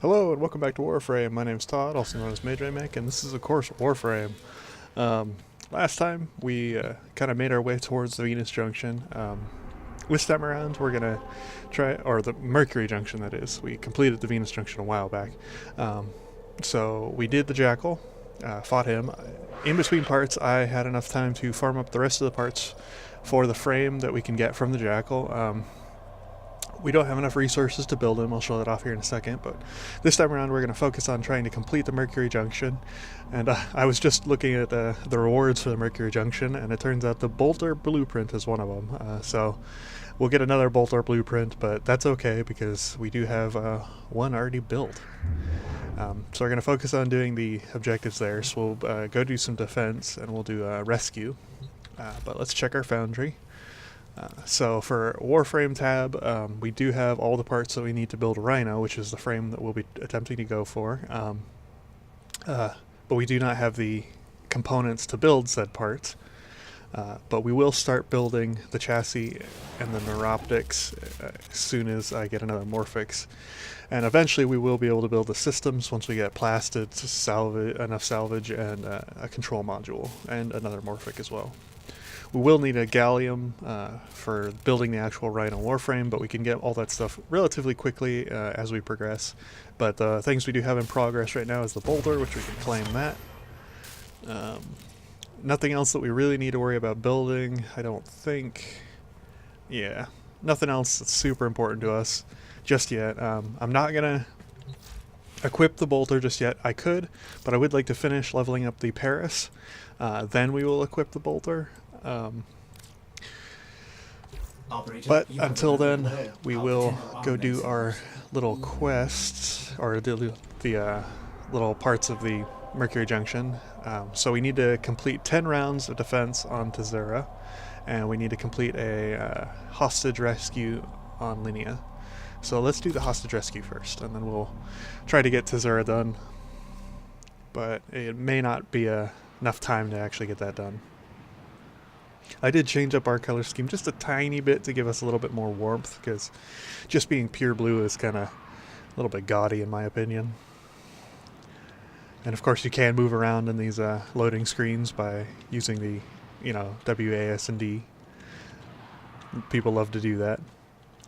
Hello and welcome back to Warframe. My name's Todd, also known as Mage, and this is of course Warframe. Um, Last time we kind of made our way towards the Venus Junction. This time around we're gonna try, or the Mercury Junction that is. We completed the Venus Junction a while back. So we did the Jackal, fought him. In between parts I had enough time to farm up the rest of the parts for the frame that we can get from the Jackal. We don't have enough resources to build them. I'll show that off here in a second, but this time around we're going to focus on trying to complete the Mercury Junction. And I was just looking at the rewards for the Mercury Junction, and it turns out the Bolter Blueprint is one of them. So we'll get another Bolter Blueprint, but that's okay because we do have one already built. So we're going to focus on doing the objectives there. So we'll go do some defense, and we'll do rescue. But let's check our foundry. So for Warframe tab, we do have all the parts that we need to build a Rhino, which is the frame that we'll be attempting to go for. But we do not have the components to build said parts. But we will start building the chassis and the neuroptics as soon as I get another Morphix. And eventually we will be able to build the systems once we get plasted to salvage enough salvage and a control module and another Morphic as well. We will need a gallium for building the actual Rhino Warframe, but we can get all that stuff relatively quickly as we progress. But the things we do have in progress right now is the Boulder, which we can claim that. Nothing else that we really need to worry about building, I don't think. Yeah, nothing else that's super important to us just yet. I'm not going to equip the Bolter just yet. I could, but I would like to finish leveling up the Paris. Then we will equip the Bolter. But until then, we will go do our little quests, or the little parts of the Mercury Junction. So we need to complete 10 rounds of defense on Tezera, and we need to complete a hostage rescue on Linnea. So let's do the hostage rescue first, and then we'll try to get Tezera done. But it may not be enough time to actually get that done. I did change up our color scheme just a tiny bit to give us a little bit more warmth, because just being pure blue is kind of a little bit gaudy in my opinion. And of course you can move around in these loading screens by using the, WASD. People love to do that.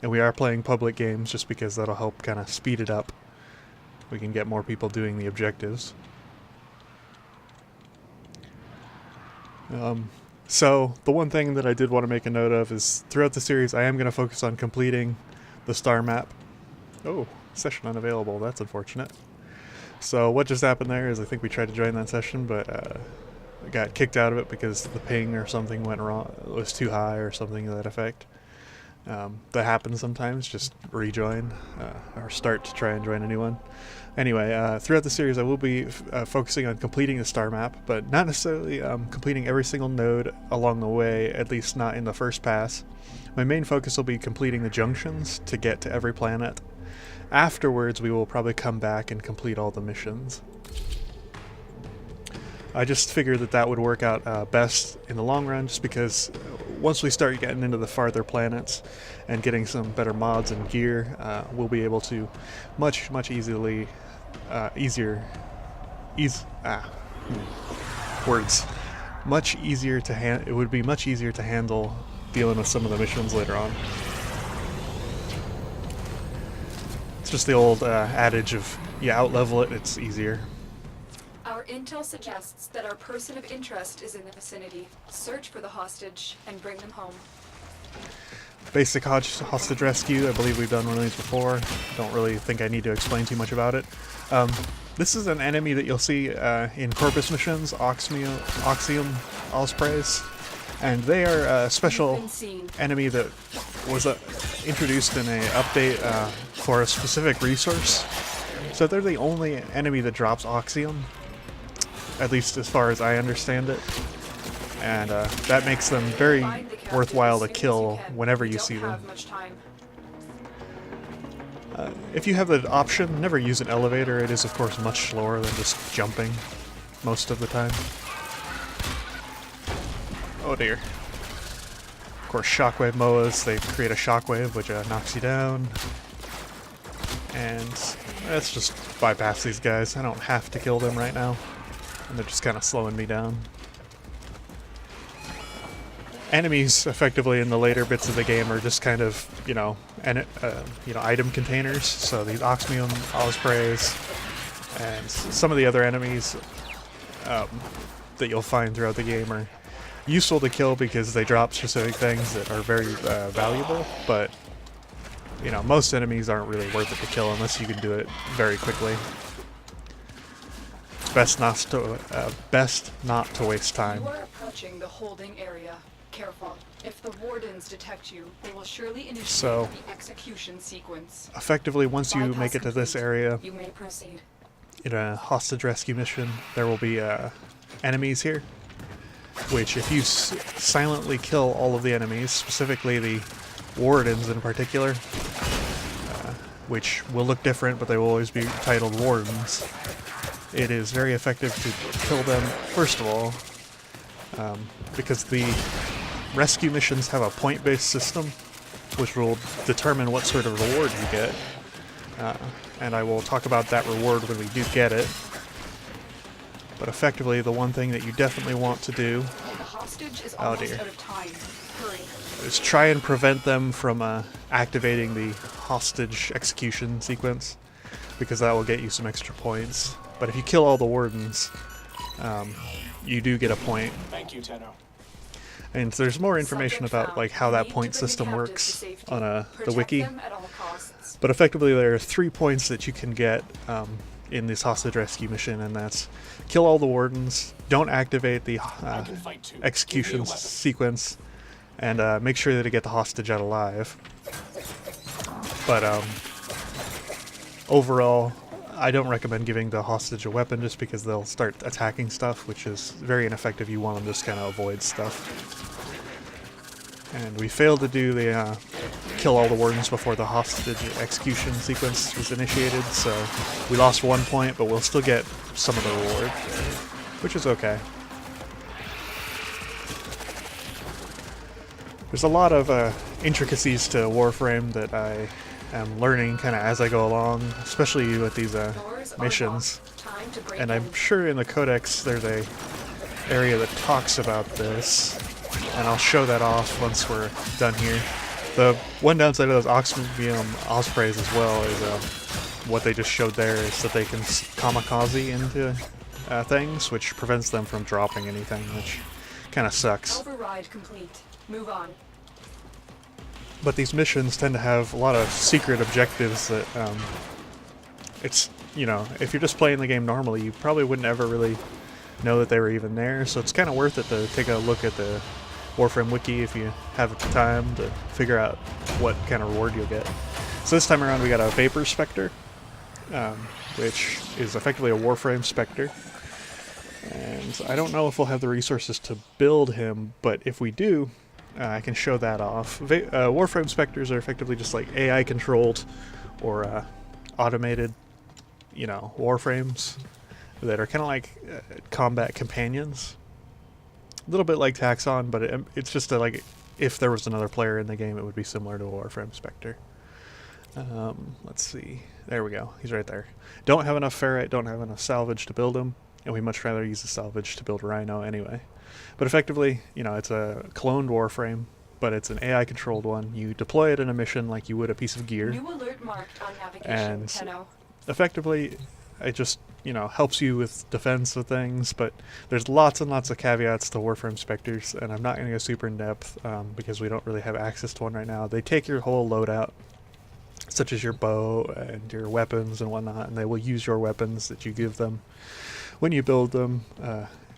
And we are playing public games just because that'll help kind of speed it up. We can get more people doing the objectives. So, the one thing that I did want to make a note of is, throughout the series, I am going to focus on completing the star map. Oh, session unavailable, that's unfortunate. So, what just happened there is I think we tried to join that session, but I got kicked out of it because the ping or something went wrong. It was too high or something to that effect. That happens sometimes, just rejoin, or start to try and join a new one. Anyway, throughout the series I will be focusing on completing the star map, but not necessarily completing every single node along the way, at least not in the first pass. My main focus will be completing the junctions to get to every planet. Afterwards we will probably come back and complete all the missions. I just figured that would work out best in the long run, just because once we start getting into the farther planets and getting some better mods and gear, we'll be able to much easier to it would be much easier to handle dealing with some of the missions later on. It's just the old adage of, you out-level it, it's easier. Our intel suggests that our person of interest is in the vicinity. Search for the hostage and bring them home. Basic hostage rescue. I believe we've done one of these before. Don't really think I need to explain too much about it. This is an enemy that you'll see in Corpus missions, Oxium Ospreys. And they are a special enemy that was introduced in an update for a specific resource. So they're the only enemy that drops Oxium, at least as far as I understand it. And that makes them very worthwhile to kill whenever you see them. If you have the option, never use an elevator. It is of course much slower than just jumping most of the time. Oh dear. Of course, shockwave MOAs, they create a shockwave which knocks you down. And let's just bypass these guys. I don't have to kill them right now. And they're just kind of slowing me down. Enemies, effectively, in the later bits of the game are just kind of, item containers. So these Oxmium, Ospreys, and some of the other enemies that you'll find throughout the game are useful to kill because they drop specific things that are very valuable, but most enemies aren't really worth it to kill unless you can do it very quickly. It's best not to waste time. You are approaching the holding area. Careful. If the wardens detect you, they will surely initiate the execution sequence. Effectively, once you make it to this area, you may proceed. In a hostage rescue mission, there will be enemies here, which if you silently kill all of the enemies, specifically the wardens in particular, which will look different, but they will always be titled wardens, it is very effective to kill them, first of all, because the rescue missions have a point-based system, which will determine what sort of reward you get. And I will talk about that reward when we do get it. But effectively, the one thing that you definitely want to do out of time. Hurry. Is try and prevent them from activating the hostage execution sequence, because that will get you some extra points. But if you kill all the wardens, you do get a point. Thank you, Tenno. And there's more information about how that point system works on the wiki. But effectively, there are 3 points that you can get in this hostage rescue mission, and that's kill all the wardens, don't activate the execution sequence, and make sure that you get the hostage out alive. But overall, I don't recommend giving the hostage a weapon just because they'll start attacking stuff, which is very ineffective. You want them to just kind of avoid stuff. And we failed to do the kill all the wardens before the hostage execution sequence was initiated, so we lost 1 point, but we'll still get some of the reward, which is okay. There's a lot of intricacies to Warframe that I am learning kind of as I go along, especially with these missions. And I'm sure in the Codex there's a area that talks about this, and I'll show that off once we're done here. The one downside of those Oxmium Ospreys as well is what they just showed there is that they can kamikaze into things, which prevents them from dropping anything, which kind of sucks. Override complete. Move on. But these missions tend to have a lot of secret objectives that it's, if you're just playing the game normally, you probably wouldn't ever really know that they were even there, so it's kind of worth it to take a look at the Warframe wiki if you have time to figure out what kind of reward you'll get. So this time around we got a Vapor Spectre, which is effectively a Warframe Spectre. And I don't know if we'll have the resources to build him, but if we do, I can show that off. Warframe Spectres are effectively just like AI controlled or automated, Warframes that are kind of like combat companions. A little bit like Taxon, but it's just like if there was another player in the game, it would be similar to a Warframe Spectre. Let's see. There we go. He's right there. Don't have enough ferrite, don't have enough salvage to build him, and we much rather use the salvage to build Rhino anyway. But effectively, it's a cloned Warframe, but it's an AI-controlled one. You deploy it in a mission like you would a piece of gear. New alert marked on navigation, and Tenno. Effectively, it just helps you with defense of things, but there's lots and lots of caveats to Warframe Spectres, and I'm not going to go super in depth because we don't really have access to one right now. They take your whole loadout, such as your bow and your weapons and whatnot, and they will use your weapons that you give them when you build them.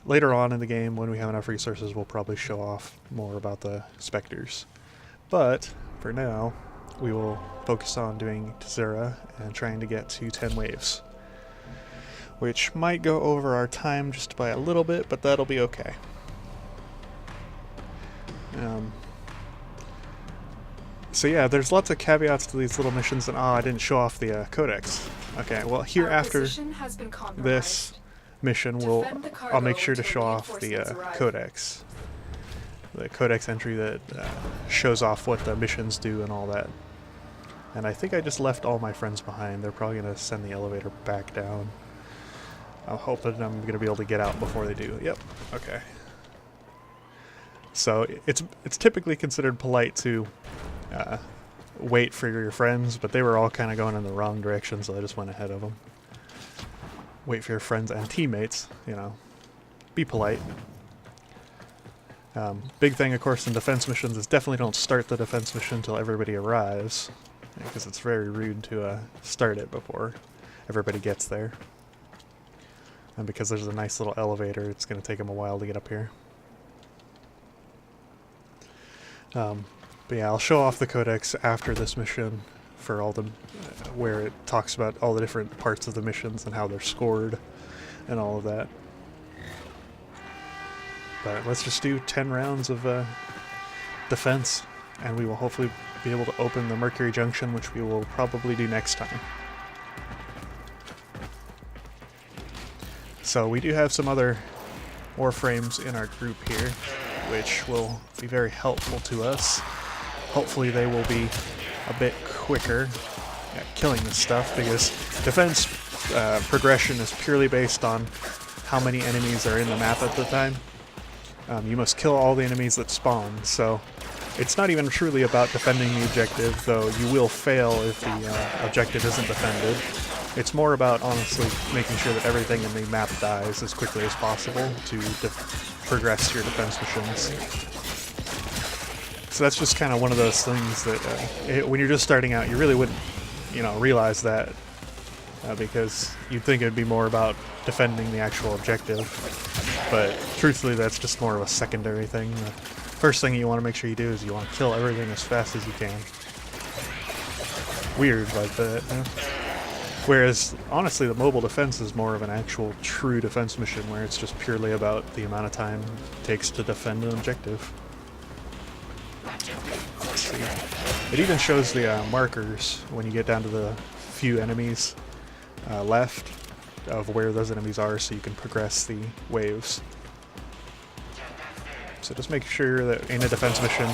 Later on in the game, when we have enough resources, we'll probably show off more about the Spectres. But for now, we will focus on doing Tzera and trying to get to 10 waves, which might go over our time just by a little bit, but that'll be okay. So yeah, there's lots of caveats to these little missions, and I didn't show off the Codex. Okay, well here after this mission, I'll make sure to show off the Codex. The Codex entry that shows off what the missions do and all that. And I think I just left all my friends behind. They're probably going to send the elevator back down. I'm hoping I'm going to be able to get out before they do. Yep. Okay. So it's typically considered polite to wait for your friends, but they were all kind of going in the wrong direction, so I just went ahead of them. Wait for your friends and teammates, you know. Be polite. Big thing, of course, in defense missions is definitely don't start the defense mission until everybody arrives, because it's very rude to start it before everybody gets there. And because there's a nice little elevator, it's going to take them a while to get up here. But yeah, I'll show off the codex after this mission for all the where it talks about all the different parts of the missions and how they're scored and all of that. But let's just do 10 rounds of defense, and we will hopefully be able to open the Mercury Junction, which we will probably do next time. So we do have some other Warframes in our group here, which will be very helpful to us. Hopefully they will be a bit quicker at killing this stuff, because defense progression is purely based on how many enemies are in the map at the time. You must kill all the enemies that spawn, so it's not even truly about defending the objective, though you will fail if the objective isn't defended. It's more about, honestly, making sure that everything in the map dies as quickly as possible to progress your defense missions. So that's just kind of one of those things that when you're just starting out, you really wouldn't, realize that, because you'd think it'd be more about defending the actual objective. But truthfully, that's just more of a secondary thing. The first thing you want to make sure you do is you want to kill everything as fast as you can. Weird like that, Whereas, honestly, the mobile defense is more of an actual true defense mission where it's just purely about the amount of time it takes to defend an objective. Let's see. It even shows the markers when you get down to the few enemies left of where those enemies are, so you can progress the waves. So just make sure that in a defense mission,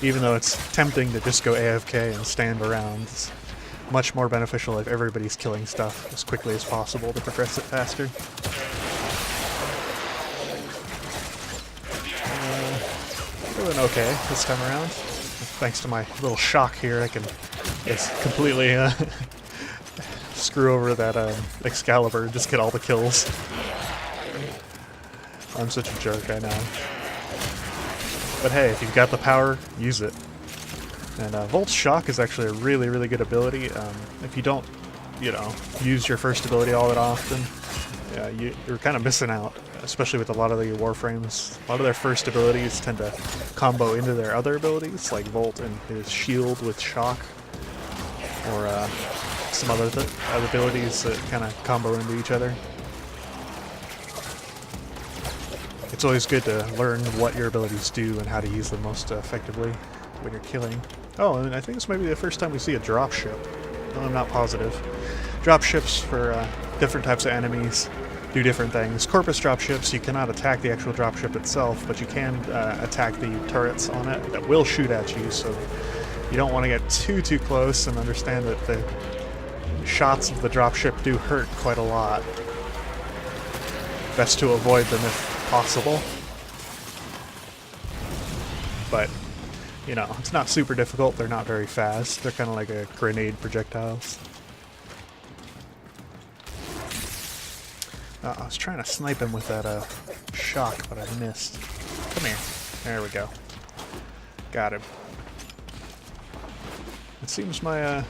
even though it's tempting to just go AFK and stand around, it's much more beneficial if everybody's killing stuff as quickly as possible to progress it faster. Doing okay this time around. Thanks to my little shock here, I can completely screw over that Excalibur and just get all the kills. I'm such a jerk, I know. But hey, if you've got the power, use it. And Volt's Shock is actually a really, really good ability. If you don't, use your first ability all that often, you're kind of missing out, especially with a lot of the Warframes. A lot of their first abilities tend to combo into their other abilities, like Volt and his shield with Shock, or some other abilities that kind of combo into each other. It's always good to learn what your abilities do and how to use them most effectively when you're killing. Oh, and I think this might be the first time we see a dropship. No, I'm not positive. Dropships for different types of enemies do different things. Corpus dropships, you cannot attack the actual dropship itself, but you can attack the turrets on it that will shoot at you, so you don't want to get too close, and understand that the shots of the dropship do hurt quite a lot. Best to avoid them if possible. But it's not super difficult. They're not very fast. They're kind of like a grenade projectiles. I was trying to snipe him with that shock, but I missed. Come here. There we go. Got him. It seems my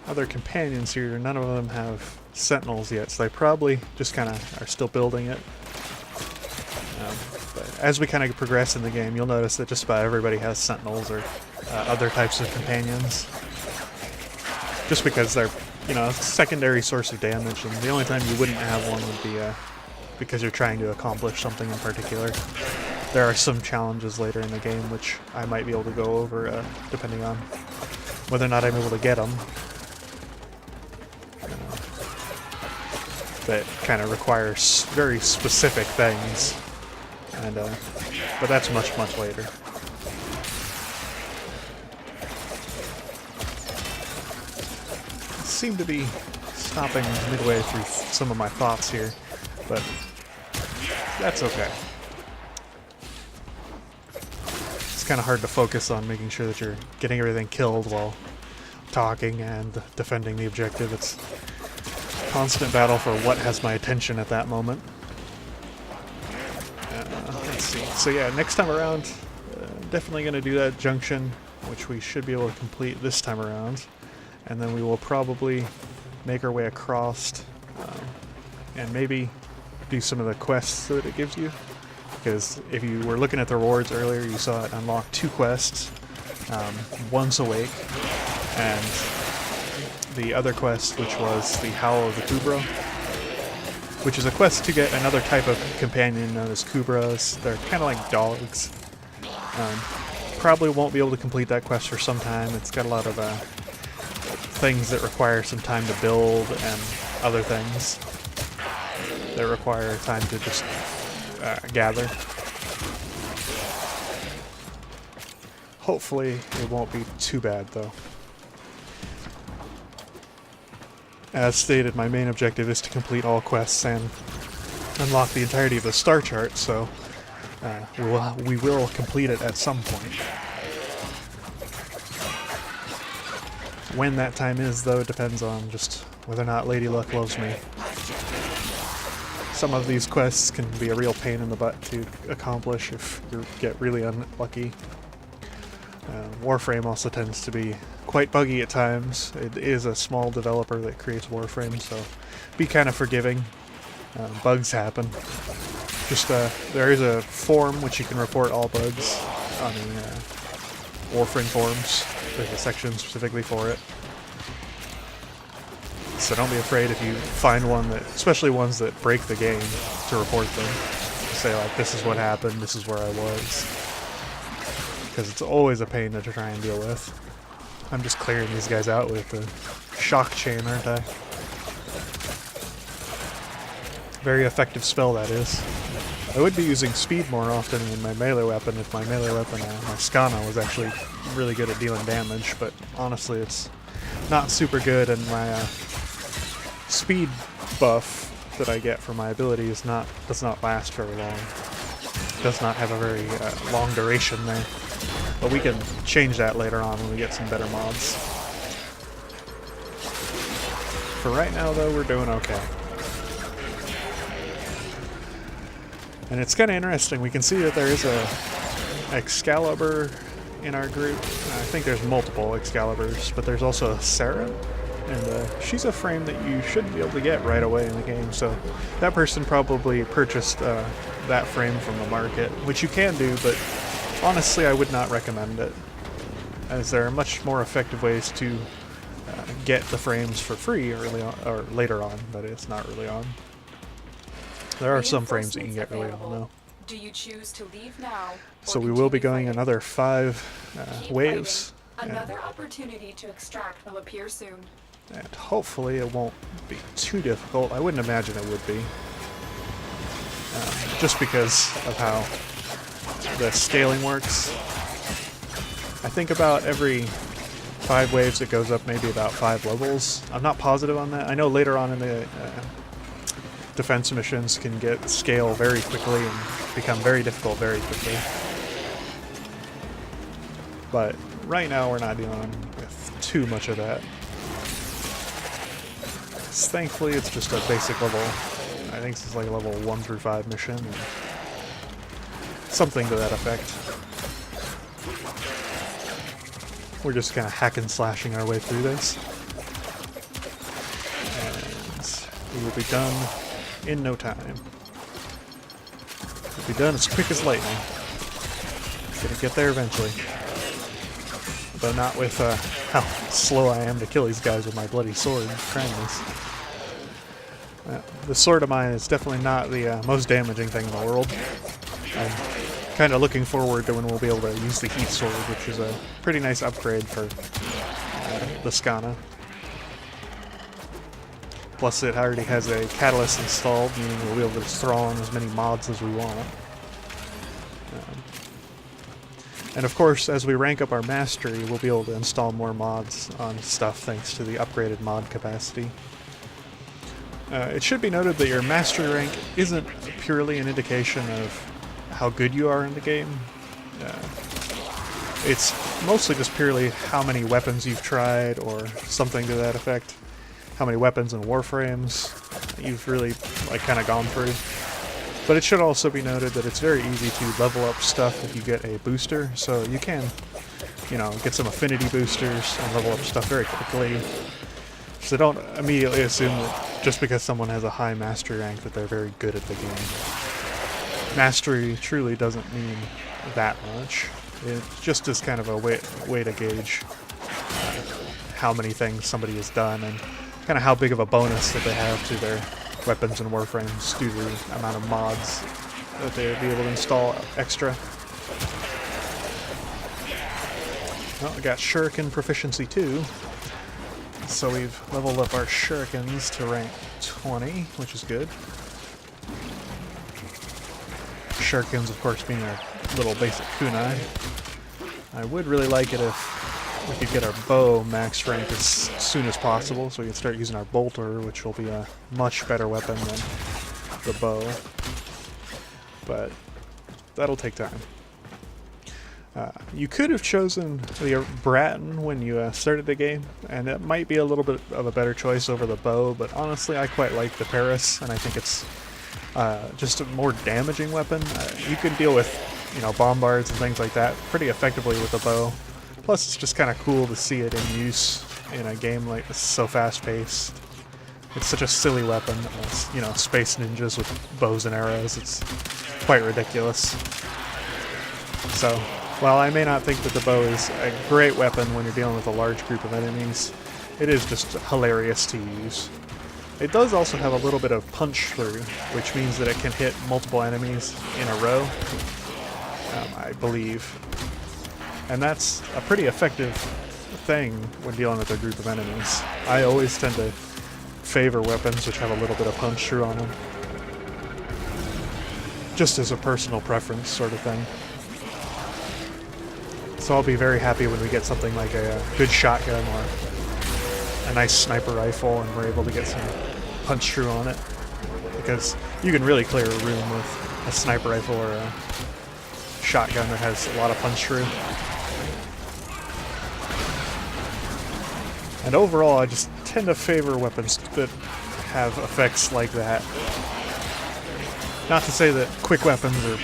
other companions here, none of them have sentinels yet, so they probably just kind of are still building it. But as we kind of progress in the game, you'll notice that just about everybody has sentinels or other types of companions. Just because they're, a secondary source of damage, and the only time you wouldn't have one would be because you're trying to accomplish something in particular. There are some challenges later in the game which I might be able to go over depending on whether or not I'm able to get them. That kind of requires very specific things. And, but that's much later. seem to be stopping midway through some of my thoughts here, but that's okay. It's kind of hard to focus on making sure that you're getting everything killed while talking and defending the objective. It's a constant battle for what has my attention at that moment. Let's see. So yeah, next time around, definitely going to do that junction, which we should be able to complete this time around. And then we will probably make our way across and maybe do some of the quests that it gives you. Because if you were looking at the rewards earlier, you saw it unlock 2 quests, Once Awake, and the other quest, which was the Howl of the Kubra, which is a quest to get another type of companion known as Kubras. They're kind of like dogs. Probably won't be able to complete that quest for some time. It's got a lot of things that require some time to build and other things that require time to just gather. Hopefully it won't be too bad though. As stated, my main objective is to complete all quests and unlock the entirety of the star chart, so we will complete it at some point. When that time is, though, depends on just whether or not Lady Luck loves me. Some of these quests can be a real pain in the butt to accomplish if you get really unlucky. Warframe also tends to be quite buggy at times. It is a small developer that creates Warframe, so be kind of forgiving. Bugs happen. Just there is a form which you can report all bugs on the Warframe forums. There's a section specifically for it. So don't be afraid if you find one that, especially ones that break the game, to report them. Say like, this is what happened, this is where I was. Because it's always a pain to try and deal with. I'm just clearing these guys out with the shock chain, aren't I? Very effective spell, that is. I would be using speed more often in my melee weapon if my melee weapon, my Skana, was actually really good at dealing damage, but honestly it's not super good, and my speed buff that I get from my ability does not last very long. It does not have a very long duration there. But we can change that later on when we get some better mods. For right now, though, we're doing okay. And it's kind of interesting. We can see that there is a Excalibur in our group. I think there's multiple Excaliburs, but there's also a Sarah. And she's a frame that you shouldn't be able to get right away in the game. So that person probably purchased that frame from the market, which you can do, but honestly, I would not recommend it, as there are much more effective ways to get the frames for free early on, or later on, but it's not early on. There are some frames that you can get early on, though. Do you choose to leave now? So we will be going another 5 waves. Another opportunity to extract will appear soon. And hopefully it won't be too difficult. I wouldn't imagine it would be. Just because of how the scaling works. I think about every 5 waves it goes up maybe about 5 levels. I'm not positive on that. I know later on in the defense missions can get scale very quickly and become very difficult very quickly. But right now we're not dealing with too much of that. Thankfully it's just a basic level. I think this is like a level 1 through 5 mission. And something to that effect. We're just kind of hack and slashing our way through this. And we will be done in no time. We'll be done as quick as lightning. Gonna get there eventually. Though not with how slow I am to kill these guys with my bloody sword. Kindness. The sword of mine is definitely not the most damaging thing in the world. I'm kind of looking forward to when we'll be able to use the heat sword, which is a pretty nice upgrade for the Skana. Plus it already has a catalyst installed, meaning we'll be able to throw on as many mods as we want. And of course, as we rank up our mastery, we'll be able to install more mods on stuff thanks to the upgraded mod capacity. It should be noted that your mastery rank isn't purely an indication of how good you are in the game. It's mostly just purely how many weapons you've tried, or something to that effect. How many weapons and warframes you've really kind of gone through. But it should also be noted that it's very easy to level up stuff if you get a booster, so you can, get some affinity boosters and level up stuff very quickly. So don't immediately assume that just because someone has a high mastery rank that they're very good at the game. Mastery truly doesn't mean that much. It just is kind of a way to gauge how many things somebody has done and kind of how big of a bonus that they have to their weapons and warframes due to the amount of mods that they would be able to install extra. Well, we got Shuriken Proficiency 2. So we've leveled up our Shurikens to rank 20, which is good. Shurikens, of course, being our little basic kunai. I would really like it if we could get our bow max rank as soon as possible, so we can start using our bolter, which will be a much better weapon than the bow. But that'll take time. You could have chosen the Bratton when you started the game, and it might be a little bit of a better choice over the bow, but honestly I quite like the Paris, and I think it's just a more damaging weapon. You can deal with, bombards and things like that pretty effectively with the bow. Plus it's just kind of cool to see it in use in a game like this, so fast-paced. It's such a silly weapon, space ninjas with bows and arrows. It's quite ridiculous. So, while I may not think that the bow is a great weapon when you're dealing with a large group of enemies, it is just hilarious to use. It does also have a little bit of punch through, which means that it can hit multiple enemies in a row, I believe. And that's a pretty effective thing when dealing with a group of enemies. I always tend to favor weapons which have a little bit of punch through on them. Just as a personal preference sort of thing. So I'll be very happy when we get something like a good shotgun or a nice sniper rifle and we're able to get some punch through on it. Because you can really clear a room with a sniper rifle or a shotgun that has a lot of punch through. And overall I just tend to favor weapons that have effects like that. Not to say that quick weapons are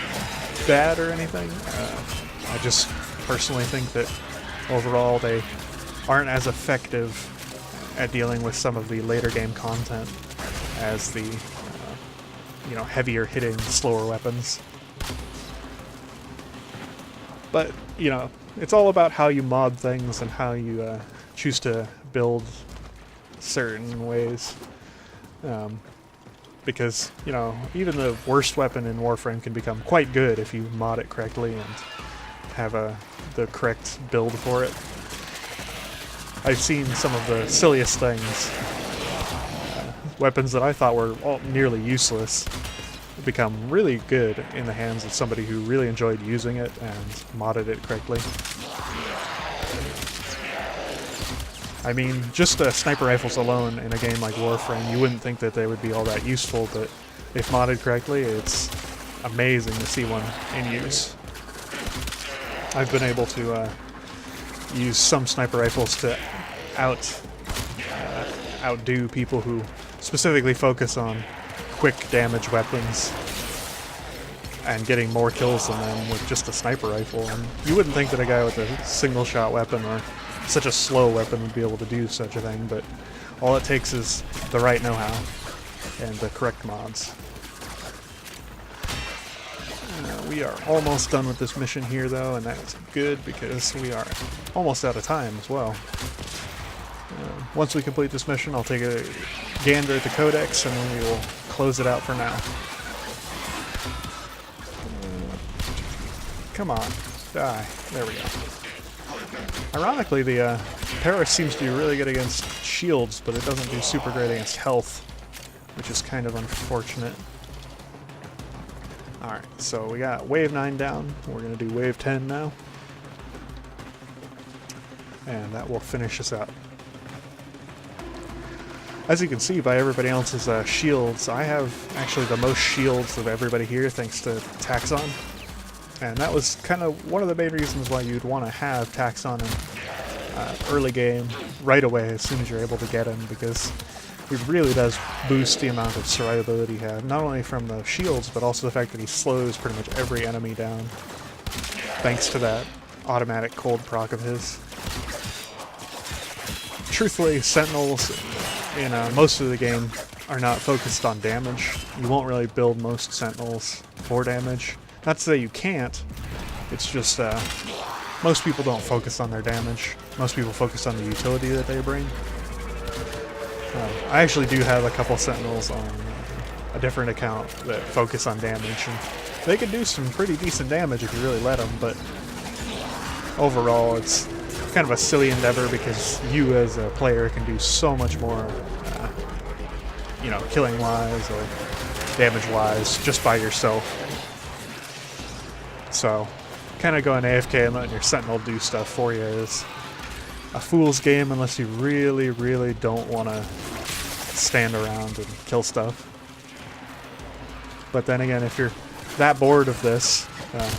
bad or anything, I just personally think that overall they aren't as effective at dealing with some of the later game content as the heavier hitting, slower weapons. But it's all about how you mod things and how you choose to build certain ways. Because even the worst weapon in Warframe can become quite good if you mod it correctly and have the correct build for it. I've seen some of the silliest things. Weapons that I thought were all nearly useless become really good in the hands of somebody who really enjoyed using it and modded it correctly. I mean, just sniper rifles alone in a game like Warframe, you wouldn't think that they would be all that useful, but if modded correctly, it's amazing to see one in use. I've been able to use some sniper rifles to outdo people who specifically focus on quick damage weapons and getting more kills than them with just a sniper rifle. And you wouldn't think that a guy with a single shot weapon or such a slow weapon would be able to do such a thing, but all it takes is the right know-how and the correct mods. We are almost done with this mission here though, and that's good because we are almost out of time as well. Once we complete this mission, I'll take a gander at the codex and then we will close it out for now. Come on, die. There we go. Ironically, the Paris seems to be really good against shields, but it doesn't do super great against health, which is kind of unfortunate. Alright, so we got wave 9 down. We're going to do wave 10 now. and that will finish us out. As you can see by everybody else's shields, I have actually the most shields of everybody here thanks to Taxon. And that was kind of one of the main reasons why you'd want to have Taxon in early game right away as soon as you're able to get him, because it really does boost the amount of survivability you have, not only from the shields, but also the fact that he slows pretty much every enemy down, thanks to that automatic cold proc of his. Truthfully, Sentinels in most of the game are not focused on damage. You won't really build most Sentinels for damage. Not to say you can't, it's just most people don't focus on their damage. Most people focus on the utility that they bring. I actually do have a couple Sentinels on a different account that focus on damage, and they can do some pretty decent damage if you really let them, but overall it's kind of a silly endeavor because you as a player can do so much more, you know, killing wise or damage wise just by yourself. So kind of going AFK and letting your Sentinel do stuff for you is a fool's game unless you really, really don't want to stand around and kill stuff. But then again, if you're that bored of this,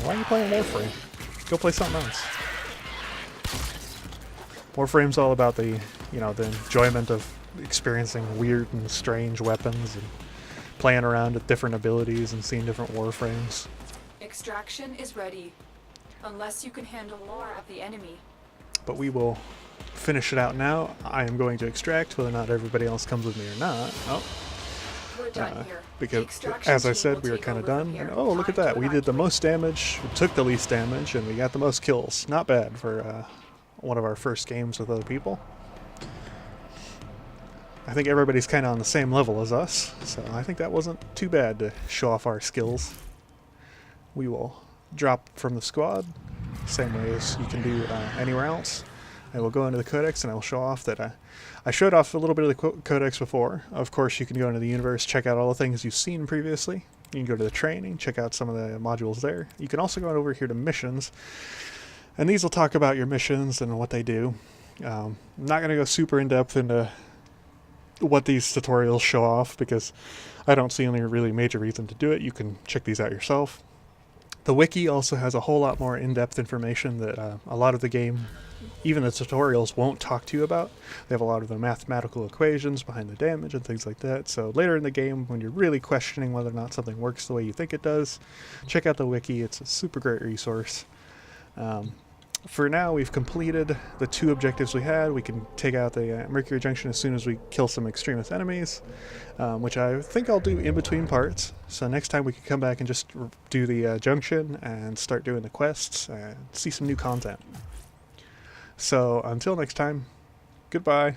why are you playing Warframe? Go play something else. Warframe's all about the, you know, the enjoyment of experiencing weird and strange weapons and playing around with different abilities and seeing different Warframes. Extraction is ready, unless you can handle more of the enemy. But we will finish it out now. I am going to extract, whether or not everybody else comes with me or not. Oh, We're done here. because as I said, we were kind of done. And, oh, look at that! We did the most damage, we took the least damage, and we got the most kills. Not bad for one of our first games with other people. I think everybody's kind of on the same level as us, so I think that wasn't too bad to show off our skills. We will drop from the squad, same way as you can do anywhere else. I will go into the codex and I will show off that I showed off a little bit of the codex before. Of course, you can go into the universe, check out all the things you've seen previously. You can go to the training, check out some of the modules there. You can also go over here to missions, and these will talk about your missions and what they do. I'm not going to go super in-depth into what these tutorials show off because I don't see any really major reason to do it. You can check these out yourself. The wiki also has a whole lot more in-depth information that a lot of the game, even the tutorials, won't talk to you about. They have a lot of the mathematical equations behind the damage and things like that. So later in the game, when you're really questioning whether or not something works the way you think it does, check out the wiki. It's a super great resource. For now, we've completed the 2 objectives we had. We can take out the Mercury Junction as soon as we kill some extremist enemies, which I think I'll do in between parts. So next time we can come back and just do the Junction and start doing the quests and see some new content. So until next time, goodbye.